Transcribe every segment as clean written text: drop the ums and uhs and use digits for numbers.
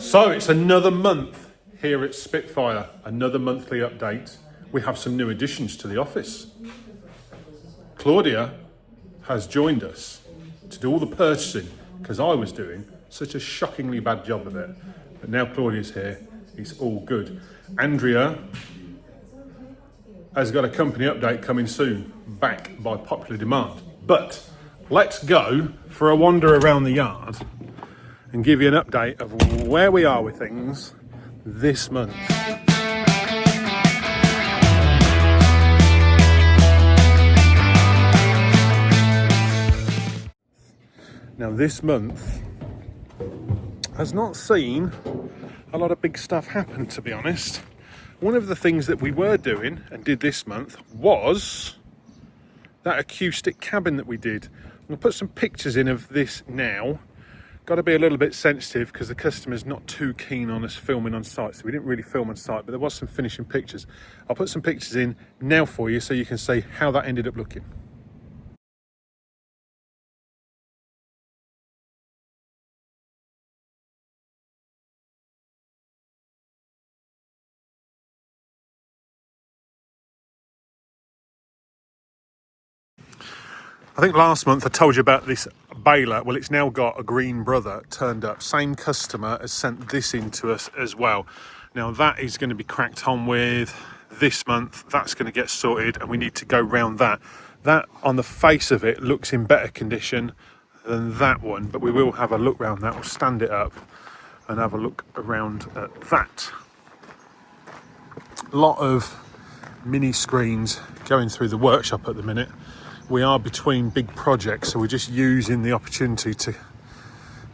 So it's another month here at Spitfire, another monthly update. We have some new additions to the office. Claudia has joined us to do all the purchasing because I was doing such a shockingly bad job of it. But now Claudia's here, it's all good. Andrea has got a company update coming soon, back by popular demand. But let's go for a wander around the yard and give you an update of where we are with things this month. Now this month has not seen a lot of big stuff happen, to be honest. One of the things that we were doing and did this month was that acoustic cabin that we did. I'm gonna put some pictures in of this now. Got to be a little bit sensitive because the customer's not too keen on us filming on site, so we didn't really film on site, but there was some finishing pictures. I'll put some pictures in now for you so you can see how that ended up looking. I think last month I told you about this baler. Well, it's now got a green brother turned up. Same customer has sent this in to us as well. Now that is going to be cracked on with this month. That's going to get sorted and we need to go round that. That on the face of it looks in better condition than that one, but we will have a look round that. We'll stand it up and have a look around at that. A lot of mini screens going through the workshop at the minute. We are between big projects, so we're just using the opportunity to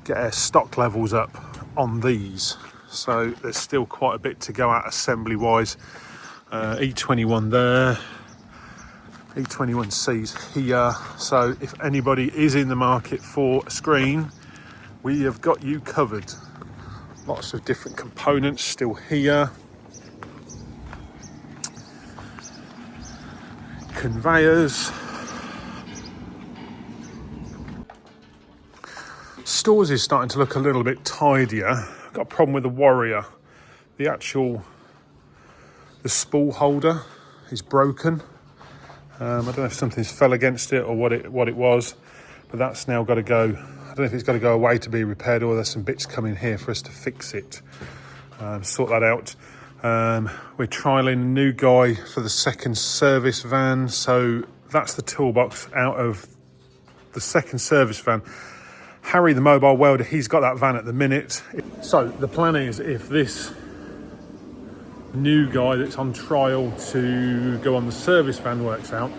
get our stock levels up on these. So there's still quite a bit to go out assembly wise. E21 there, E21C's here. So if anybody is in the market for a screen, we have got you covered. Lots of different components still here. Conveyors. Stores is starting to look a little bit tidier. I've got a problem with the Warrior. The spool holder is broken. I don't know if something's fell against it or what it was, but that's now got to go. I don't know if it's got to go away to be repaired or there's some bits coming here for us to fix it. Sort that out. We're trialling a new guy for the second service van. So that's the toolbox out of the second service van. Harry, the mobile welder, he's got that van at the minute. So the plan is if this new guy that's on trial to go on the service van works out,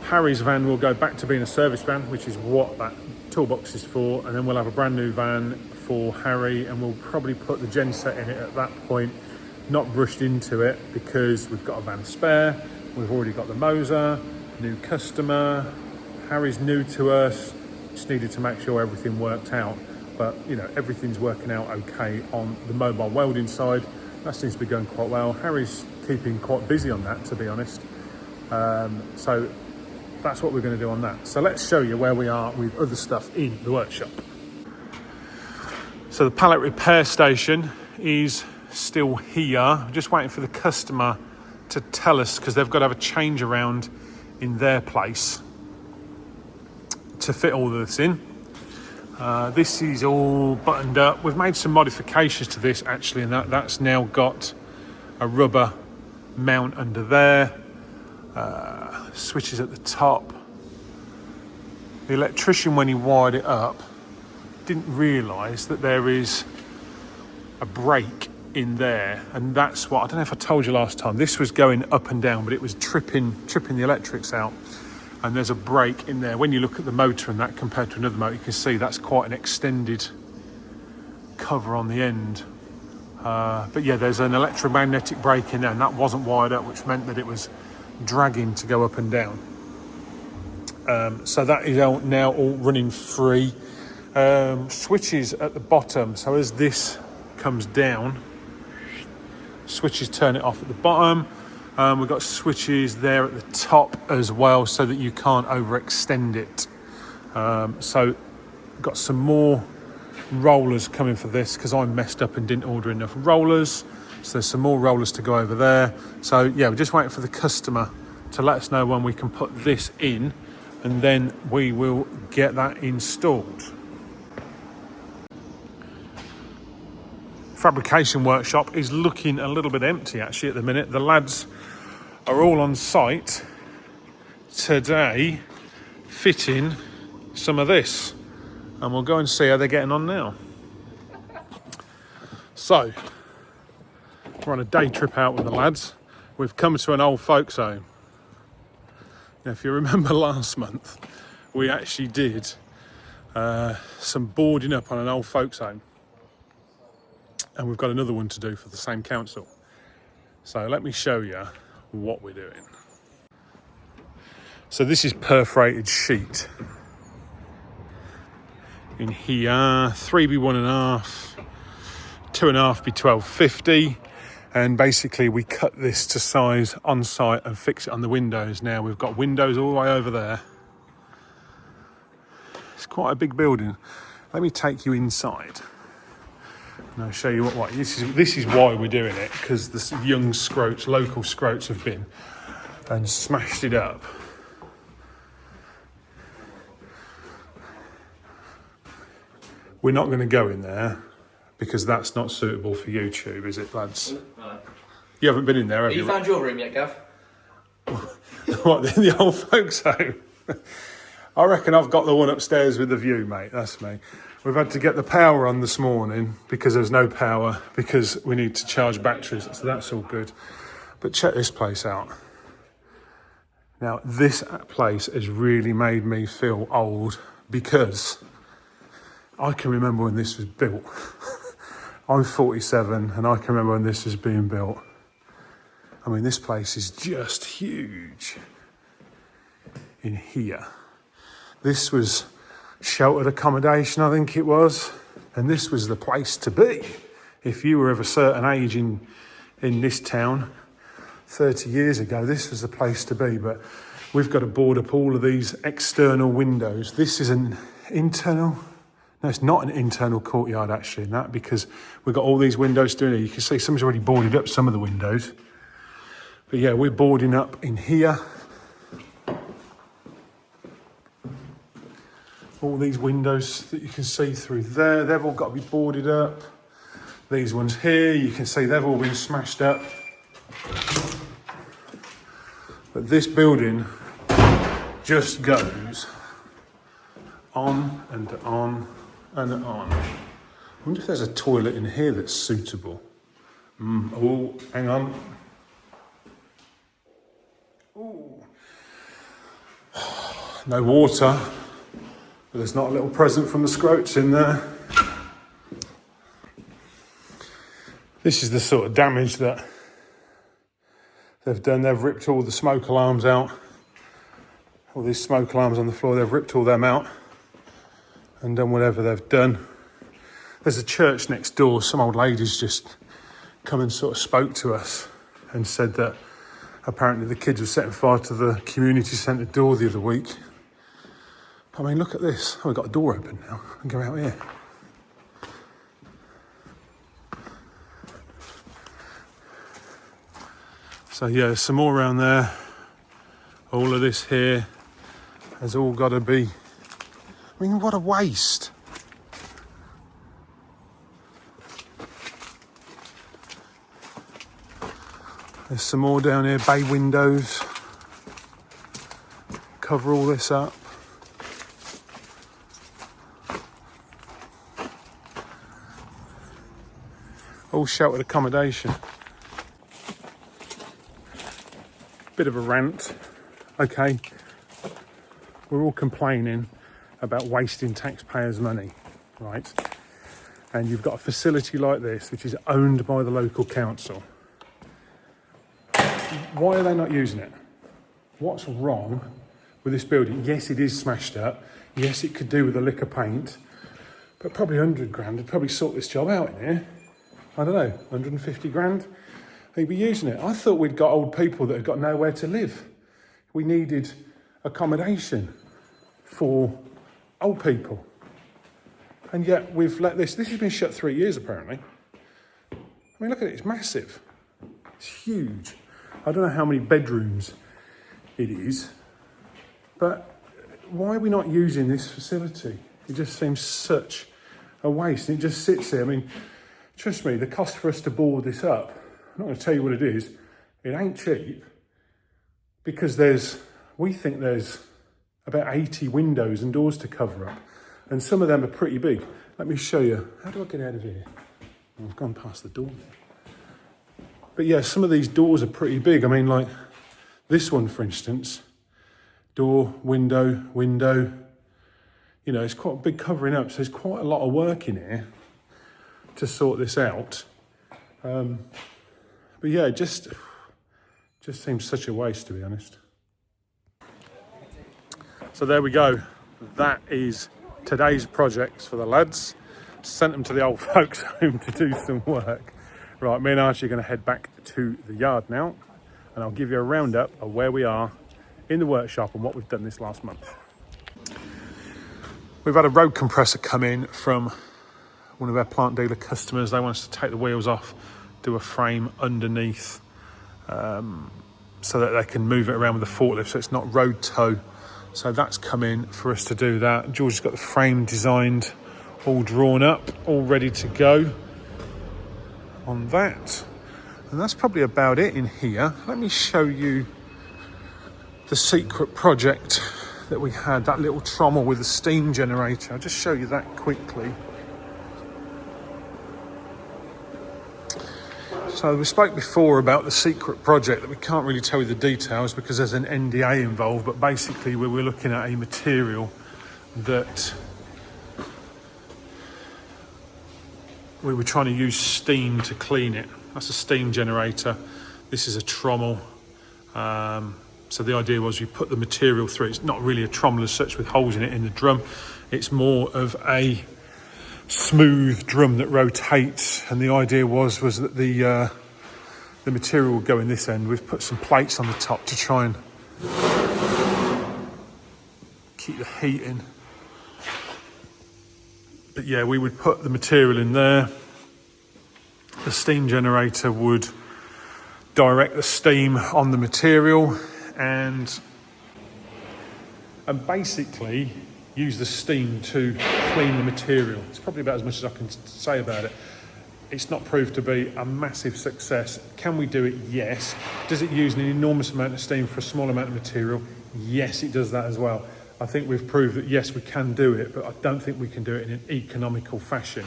Harry's van will go back to being a service van, which is what that toolbox is for. And then we'll have a brand new van for Harry and we'll probably put the genset in it at that point, not brushed into it because we've got a van spare. We've already got the Moser, new customer. Harry's new to us. Just needed to make sure everything worked out, but you know, everything's working out okay on the mobile welding side. That seems to be going quite well. Harry's keeping quite busy on that, to be honest. So that's what we're going to do on that. So let's show you where we are with other stuff in the workshop. So the pallet repair station is still here. I'm just waiting for the customer to tell us because they've got to have a change around in their place to fit all of this in. This is all buttoned up. We've made some modifications to this actually, and that's now got a rubber mount under there. Switches at the top. The electrician, when he wired it up, didn't realise that there is a brake in there, and that's what, I don't know if I told you last time, this was going up and down, but it was tripping the electrics out. And there's a brake in there. When you look at the motor and that compared to another motor, you can see that's quite an extended cover on the end. But yeah, there's an electromagnetic brake in there and that wasn't wired up, which meant that it was dragging to go up and down. So that is now all running free. Switches at the bottom. So as this comes down, switches turn it off at the bottom. We've got switches there at the top as well so that you can't overextend it. So got some more rollers coming for this because I messed up and didn't order enough rollers. So there's some more rollers to go over there. So yeah, we're just waiting for the customer to let us know when we can put this in, and then we will get that installed. Fabrication workshop is looking a little bit empty actually at the minute. The lads are all on site today fitting some of this, and we'll go and see how they're getting on now. So we're on a day trip out with the lads. We've come to an old folks home. Now, if you remember last month, we actually did some boarding up on an old folks home, and we've got another one to do for the same council. So let me show you what we're doing. So this is perforated sheet in here, 3 by 1.5, 2.5 by 12.50, and basically we cut this to size on site and fix it on the windows. Now we've got windows all the way over there. It's quite a big building. Let me take you inside and I'll show you what this is why we're doing it, because the young scroats, local scroats, have been and smashed it up. We're not going to go in there because that's not suitable for YouTube, is it, lads? No. You haven't been in there, have you? Have you found your room yet, Gav? What, the old folks home? I reckon I've got the one upstairs with the view, mate. That's me. We've had to get the power on this morning because there's no power, because we need to charge batteries, so that's all good. But check this place out. Now, this place has really made me feel old, because I can remember when this was built. I'm 47 and I can remember when this was being built. I mean, this place is just huge in here. This was sheltered accommodation, I think it was, and this was the place to be. If you were of a certain age in this town 30 years ago, this was the place to be. But we've got to board up all of these external windows. This is an internal... No, it's not an internal courtyard actually, in that, because we've got all these windows doing it. You can see someone's already boarded up some of the windows. But yeah, we're boarding up in here. All these windows that you can see through there, they've all got to be boarded up. These ones here, you can see they've all been smashed up. But this building just goes on and on and on. I wonder if there's a toilet in here that's suitable. Oh, hang on. Ooh. No water, but there's not a little present from the scroats in there. This is the sort of damage that they've done. They've ripped all the smoke alarms out. All these smoke alarms on the floor, they've ripped all them out and done whatever they've done. There's a church next door. Some old ladies just come and sort of spoke to us and said that apparently the kids were setting fire to the community centre door the other week. I mean, look at this. Oh, we've got a door open now. I can go out here. So yeah, there's some more around there. All of this here has all got to be... I mean, what a waste. There's some more down here, bay windows. Cover all this up. All sheltered accommodation. Bit of a rant. Okay, we're all complaining about wasting taxpayers' money, right? And you've got a facility like this, which is owned by the local council. Why are they not using it? What's wrong with this building? Yes, it is smashed up. Yes, it could do with a lick of paint, but probably 100 grand would probably sort this job out in here. I don't know, 150 grand? They'd be using it. I thought we'd got old people that had got nowhere to live. We needed accommodation for old people. And yet we've let this has been shut 3 years apparently. I mean, look at it, it's massive. It's huge. I don't know how many bedrooms it is, but why are we not using this facility? It just seems such a waste. It just sits there. I mean, trust me, the cost for us to board this up, I'm not going to tell you what it is. It ain't cheap, because we think there's about 80 windows and doors to cover up, and some of them are pretty big. Let me show you. How do I get out of here? I've gone past the door there. But yeah, some of these doors are pretty big. I mean, like this one, for instance, door, window, you know, it's quite a big covering up. So there's quite a lot of work in here to sort this out. But yeah, it just seems such a waste, to be honest. So there we go. That is today's projects for the lads. Sent them to the old folks home to do some work. Right, me and Archie are going to head back to the yard now, and I'll give you a roundup of where we are in the workshop and what we've done this last month. We've had a road compressor come in from one of our plant dealer customers. They want us to take the wheels off, do a frame underneath, so that they can move it around with the forklift, so it's not road tow. So that's come in for us to do that. George has got the frame designed, all drawn up, all ready to go on that. And that's probably about it in here. Let me show you the secret project that we had, that little trommel with the steam generator. I'll just show you that quickly. So we spoke before about the secret project that we can't really tell you the details because there's an NDA involved, but basically we were looking at a material that we were trying to use steam to clean it. That's a steam generator. This is a trommel. So the idea was you put the material through. It's not really a trommel as such with holes in it in the drum. It's more of a smooth drum that rotates, and the idea was that the material would go in this end. We've put some plates on the top to try and keep the heat in. But yeah, we would put the material in there. The steam generator would direct the steam on the material and basically use the steam to clean the material. It's probably about as much as I can say about it. It's not proved to be a massive success. Can we do it? Yes. Does it use an enormous amount of steam for a small amount of material? Yes, it does that as well. I think we've proved that yes, we can do it, but I don't think we can do it in an economical fashion.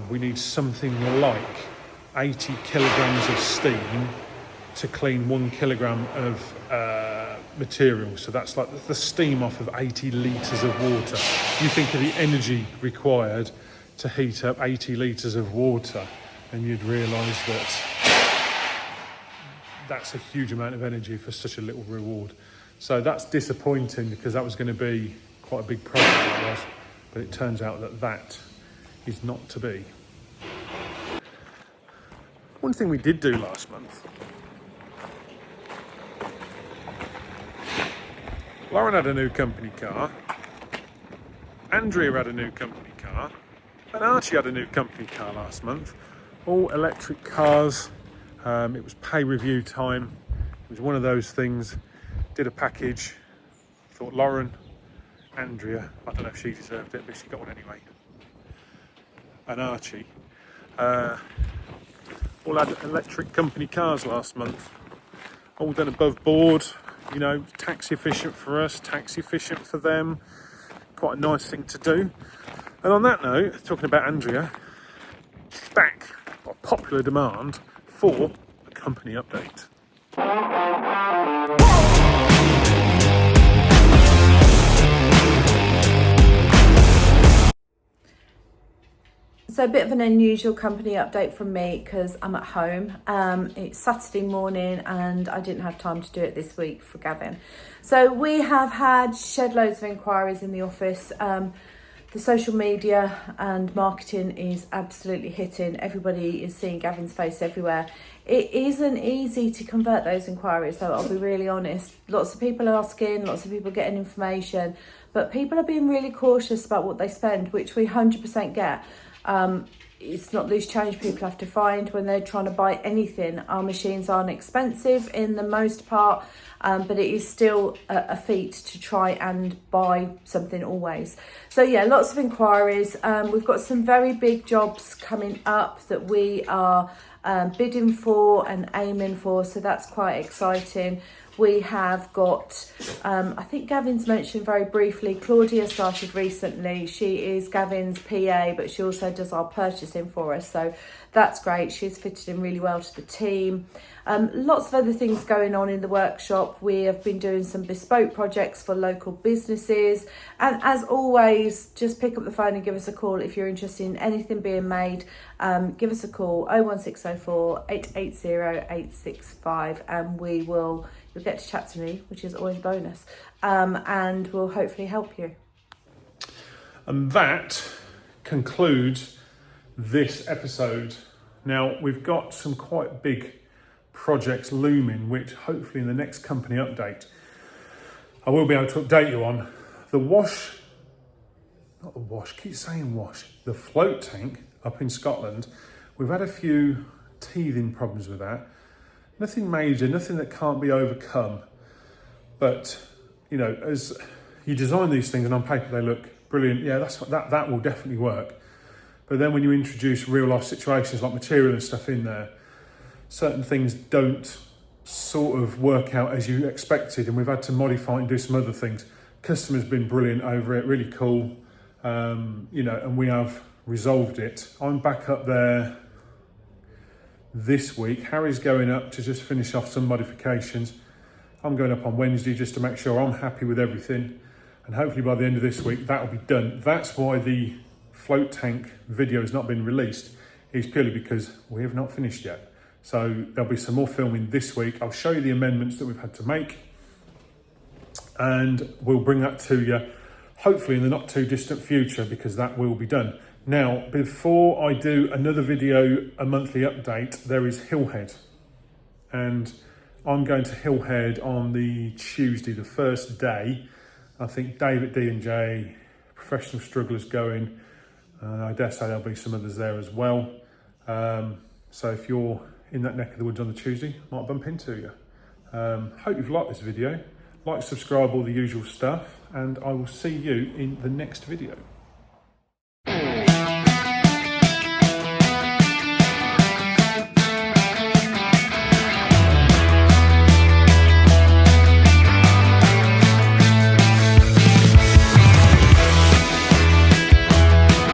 We need something like 80 kilograms of steam to clean 1 kilogram of material. So that's like the steam off of 80 litres of water. You think of the energy required to heat up 80 litres of water, and you'd realise that that's a huge amount of energy for such a little reward. So that's disappointing because that was going to be quite a big project, it was, but it turns out that that is not to be. One thing we did do last month, Lauren had a new company car, Andrea had a new company car, and Archie had a new company car last month. All electric cars. It was pay review time. It was one of those things. Did a package. Thought Lauren, Andrea, I don't know if she deserved it, but she got one anyway. And Archie. All had electric company cars last month. All done above board. You know, tax efficient for us, tax efficient for them. Quite a nice thing to do. And on that note, talking about Andrea, she's back by popular demand for a company update. So a bit of an unusual company update from me because I'm at home. It's Saturday morning and I didn't have time to do it this week for Gavin. So we have had shed loads of inquiries in the office. the social media and marketing is absolutely hitting. Everybody is seeing Gavin's face everywhere. It isn't easy to convert those inquiries, so I'll be really honest. Lots of people are asking, lots of people getting information, but people are being really cautious about what they spend, which we 100% get. It's not loose change people have to find when they're trying to buy anything. Our machines aren't expensive in the most part, but it is still a feat to try and buy something always. So yeah, lots of inquiries. We've got some very big jobs coming up that we are bidding for and aiming for, so that's quite exciting. We have got, I think Gavin's mentioned very briefly, Claudia started recently. She is Gavin's PA, but she also does our purchasing for us. So that's great. She's fitted in really well to the team. Lots of other things going on in the workshop. We have been doing some bespoke projects for local businesses. And as always, just pick up the phone and give us a call if you're interested in anything being made. Give us a call, 01604 880 865, and you'll get to chat to me, which is always a bonus, and we'll hopefully help you. And that concludes this episode. Now, we've got some quite big projects looming, which hopefully in the next company update, I will be able to update you on. The float tank up in Scotland. We've had a few teething problems with that. Nothing major, nothing that can't be overcome. But, you know, as you design these things and on paper they look brilliant, yeah, that will definitely work. But then when you introduce real life situations like material and stuff in there, certain things don't sort of work out as you expected, and we've had to modify it and do some other things. Customer's been brilliant over it, really cool, you know, and we have resolved it. I'm back up there this week. Harry's going up to just finish off some modifications. I'm going up on Wednesday just to make sure I'm happy with everything, and hopefully by the end of this week that'll be done. That's why the float tank video has not been released, is purely because we have not finished yet. So there'll be some more filming this week. I'll show you the amendments that we've had to make, and we'll bring that to you hopefully in the not too distant future, because that will be done. Now, before I do another video, a monthly update, there is Hillhead. And I'm going to Hillhead on the Tuesday, the first day. I think Dave at D&J, Professional Strugglers going. I dare say there'll be some others there as well. So if you're in that neck of the woods on the Tuesday, might bump into you. Hope you've liked this video. Like, subscribe, all the usual stuff. And I will see you in the next video.